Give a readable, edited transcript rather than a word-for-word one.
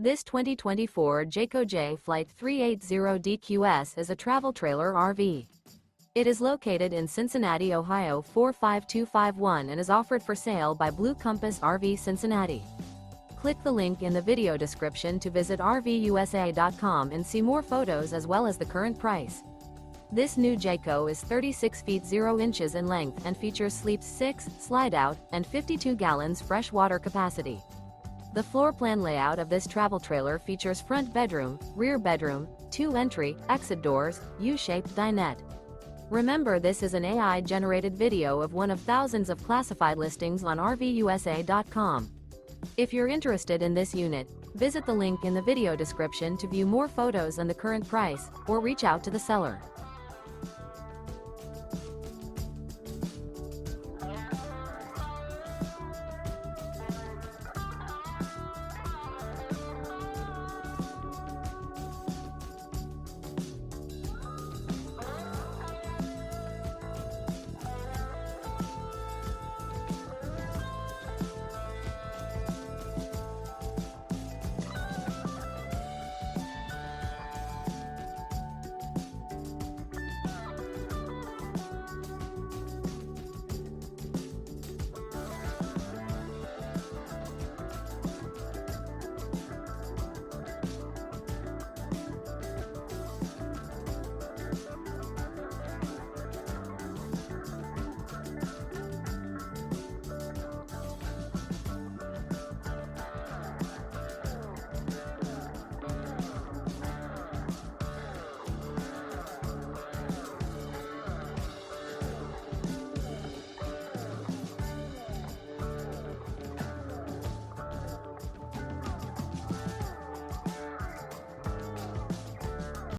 This 2024 Jayco Jay Flight 380DQS is a travel trailer RV. It is located in Cincinnati, Ohio 45251 and is offered for sale by Blue Compass RV Cincinnati. Click the link in the video description to visit RVUSA.com and see more photos as well as the current price. This new Jayco is 36 feet 0 inches in length and features sleeps 6, slide-out, and 52 gallons fresh water capacity. The floor plan layout of this travel trailer features front bedroom, rear bedroom, 2 entry, exit doors, U-shaped dinette. Remember, this is an AI-generated video of one of thousands of classified listings on RVUSA.com. If you're interested in this unit, visit the link in the video description to view more photos and the current price, or reach out to the seller.